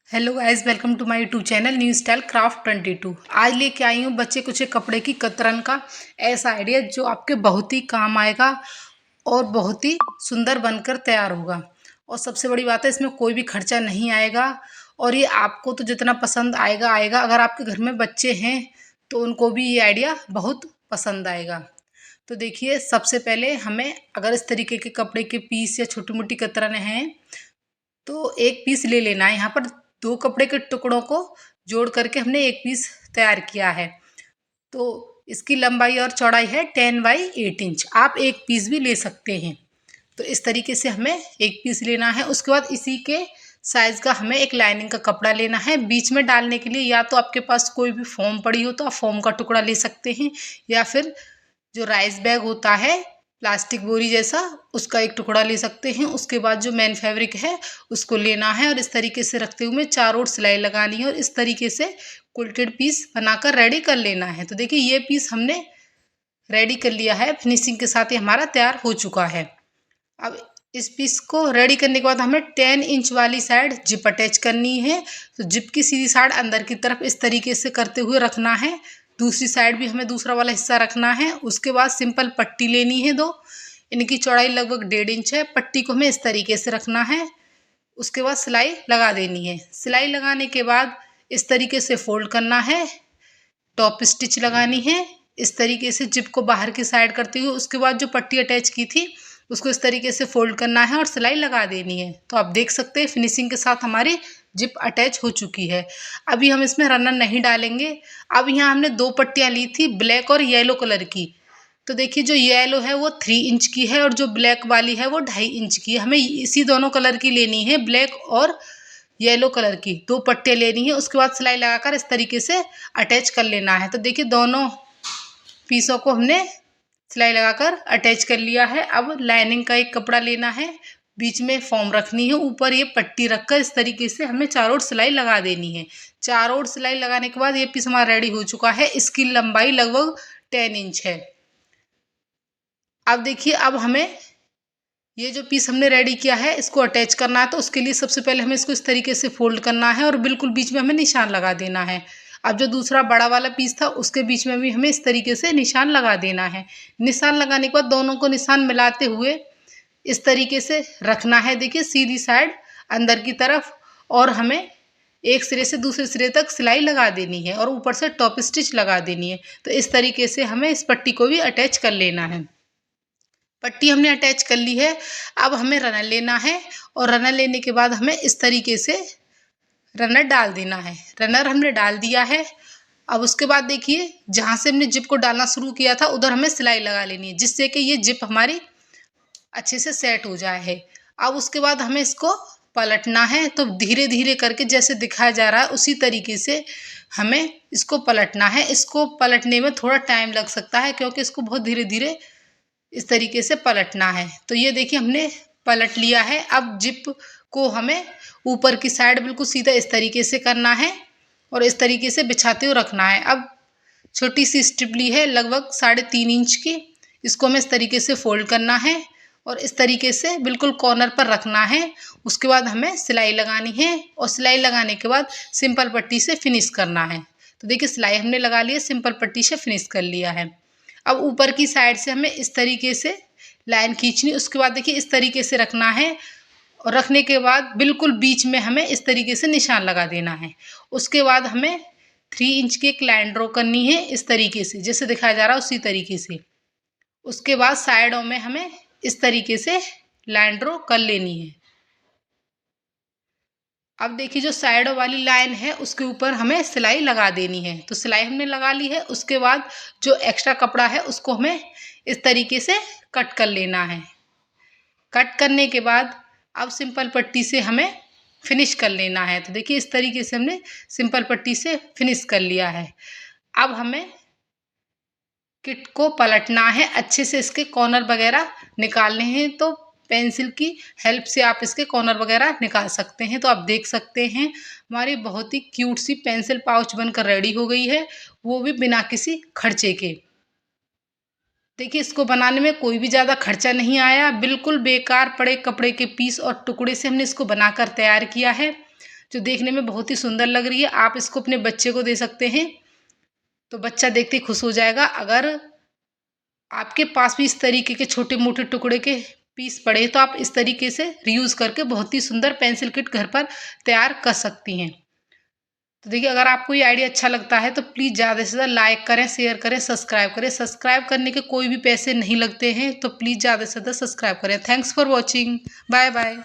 Hello guys, welcome to my YouTube channel new style craft 22। आज लेके आई हूँ बच्चे कुछ कपड़े की कतरन का ऐसा आइडिया जो आपके बहुत ही काम आएगा और बहुत ही सुंदर बनकर तैयार होगा। और सबसे बड़ी बात है, इसमें कोई भी खर्चा नहीं आएगा और ये आपको तो जितना पसंद आएगा आएगा। अगर आपके घर में बच्चे हैं तो उनको भी ये आइडिया बहुत पसंद आएगा। तो देखिए, सबसे पहले हमें अगर इस तरीके के कपड़े के पीस या छोटी मोटी कतरन हैं तो एक पीस ले लेना है। यहाँ पर दो कपड़े के टुकड़ों को जोड़ करके हमने एक पीस तैयार किया है। तो इसकी लंबाई और चौड़ाई है 10 बाई 8 इंच। आप एक पीस भी ले सकते हैं। तो इस तरीके से हमें एक पीस लेना है। उसके बाद इसी के साइज का हमें एक लाइनिंग का कपड़ा लेना है बीच में डालने के लिए। या तो आपके पास कोई भी फोम पड़ी हो तो आप फोम का टुकड़ा ले सकते हैं, या फिर जो राइस बैग होता है प्लास्टिक बोरी जैसा, उसका एक टुकड़ा ले सकते हैं। उसके बाद जो मेन फैब्रिक है उसको लेना है और इस तरीके से रखते हुए चारों ओर सिलाई लगानी है और इस तरीके से क्विल्टेड पीस बनाकर रेडी कर लेना है। तो देखिए, ये पीस हमने रेडी कर लिया है। फिनिशिंग के साथ ही हमारा तैयार हो चुका है। अब इस पीस को रेडी करने के बाद हमें 10 इंच वाली साइड जिप अटैच करनी है। तो जिप की सीधी साइड अंदर की तरफ इस तरीके से करते हुए रखना है। दूसरी साइड भी हमें दूसरा वाला हिस्सा रखना है। उसके बाद सिंपल पट्टी लेनी है दो। इनकी चौड़ाई लगभग 1.5 इंच है। पट्टी को हमें इस तरीके से रखना है। उसके बाद सिलाई लगा देनी है। सिलाई लगाने के बाद इस तरीके से फोल्ड करना है। टॉप स्टिच लगानी है इस तरीके से जिप को बाहर की साइड करते हुए। उसके बाद जो पट्टी अटैच की थी उसको इस तरीके से फोल्ड करना है और सिलाई लगा देनी है। तो आप देख सकते हैं फिनिशिंग के साथ हमारी जिप अटैच हो चुकी है। अभी हम इसमें रनर नहीं डालेंगे। अब यहाँ हमने दो पट्टियाँ ली थी, ब्लैक और येलो कलर की। तो देखिए, जो येलो है वो 3 इंच की है और जो ब्लैक वाली है वो 2.5 इंच की है। हमें इसी दोनों कलर की लेनी है, ब्लैक और येलो कलर की। दो पट्टियाँ लेनी है। उसके बाद सिलाई लगाकर इस तरीके से अटैच कर लेना है। तो देखिए, दोनों पीसों को हमने सिलाई लगाकर अटैच कर लिया है। अब लाइनिंग का एक कपड़ा लेना है, बीच में फॉर्म रखनी है, ऊपर ये पट्टी रखकर इस तरीके से हमें चारों ओर सिलाई लगा देनी है। चारों ओर सिलाई लगाने के बाद ये पीस हमारा रेडी हो चुका है। इसकी लंबाई लगभग 10 इंच है। अब देखिए, अब हमें ये जो पीस हमने रेडी किया है इसको अटैच करना है। तो उसके लिए सबसे पहले हमें इसको इस तरीके से फोल्ड करना है और बिल्कुल बीच में हमें निशान लगा देना है। अब जो दूसरा बड़ा वाला पीस था उसके बीच में भी हमें इस तरीके से निशान लगा देना है। निशान लगाने के बाद दोनों को निशान मिलाते हुए इस तरीके से रखना है। देखिए, सीधी साइड अंदर की तरफ, और हमें एक सिरे से दूसरे सिरे तक सिलाई लगा देनी है और ऊपर से टॉप स्टिच लगा देनी है। तो इस तरीके से हमें इस पट्टी को भी अटैच कर लेना है। पट्टी हमने अटैच कर ली है। अब हमें रनर लेना है और रनर लेने के बाद हमें इस तरीके से रनर डाल देना है। रनर हमने डाल दिया है। अब उसके बाद देखिए, जहाँ से हमने जिप को डालना शुरू किया था उधर हमें सिलाई लगा लेनी है, जिससे कि ये जिप हमारी अच्छे से सेट हो जाए है। अब उसके बाद हमें इसको पलटना है। तो धीरे धीरे करके जैसे दिखाया जा रहा है उसी तरीके से हमें इसको पलटना है। इसको पलटने में थोड़ा टाइम लग सकता है क्योंकि इसको बहुत धीरे धीरे इस तरीके से पलटना है। तो ये देखिए, हमने पलट लिया है। अब जिप को हमें ऊपर की साइड बिल्कुल सीधा इस तरीके से करना है और इस तरीके से बिछाते हुए रखना है। अब छोटी सी स्ट्रिप ली है लगभग 3.5 इंच की, इसको हमें इस तरीके से फोल्ड करना है और इस तरीके से बिल्कुल कॉर्नर पर रखना है। उसके बाद हमें सिलाई लगानी है और सिलाई लगाने के बाद सिंपल पट्टी से फिनिश करना है। तो देखिए, सिलाई हमने लगा ली है, सिंपल पट्टी से फिनिश कर लिया है। अब ऊपर की साइड से हमें इस तरीके से लाइन खींचनी। उसके बाद देखिए, इस तरीके से रखना है और रखने के बाद बिल्कुल बीच में हमें इस तरीके से निशान लगा देना है। उसके बाद हमें 3 इंच की एक लाइन ड्रॉ करनी है इस तरीके से, जैसे दिखाया जा रहा है उसी तरीके से। उसके बाद साइडों में हमें इस तरीके से लाइन ड्रॉ कर लेनी है। अब देखिए, जो साइडों वाली लाइन है उसके ऊपर हमें सिलाई लगा देनी है। तो सिलाई हमने लगा ली है। उसके बाद जो एक्स्ट्रा कपड़ा है उसको हमें इस तरीके से कट कर लेना है। कट करने के बाद अब सिंपल पट्टी से हमें फिनिश कर लेना है। तो देखिए, इस तरीके से हमने सिंपल पट्टी से फिनिश कर लिया है। अब हमें किट को पलटना है, अच्छे से इसके कॉर्नर वगैरह निकालने हैं। तो पेंसिल की हेल्प से आप इसके कॉर्नर वगैरह निकाल सकते हैं। तो आप देख सकते हैं हमारी बहुत ही क्यूट सी पेंसिल पाउच बनकर रेडी हो गई है, वो भी बिना किसी खर्चे के। देखिए, इसको बनाने में कोई भी ज़्यादा खर्चा नहीं आया। बिल्कुल बेकार पड़े कपड़े के पीस और टुकड़े से हमने इसको बनाकर तैयार किया है। जो देखने में बहुत ही सुंदर लग रही है। आप इसको अपने बच्चे को दे सकते हैं, तो बच्चा देखते ही खुश हो जाएगा। अगर आपके पास भी इस तरीके के छोटे मोटे टुकड़े के पीस पड़े तो आप इस तरीके से रीयूज करके बहुत ही सुंदर पेंसिल किट घर पर तैयार कर सकती हैं। तो देखिए, अगर आपको ये आइडिया अच्छा लगता है तो प्लीज़ ज़्यादा से ज़्यादा लाइक करें, शेयर करें, सब्सक्राइब करें। सब्सक्राइब करने के कोई भी पैसे नहीं लगते हैं, तो प्लीज़ ज़्यादा से ज़्यादा सब्सक्राइब करें। Thanks for watching. Bye bye.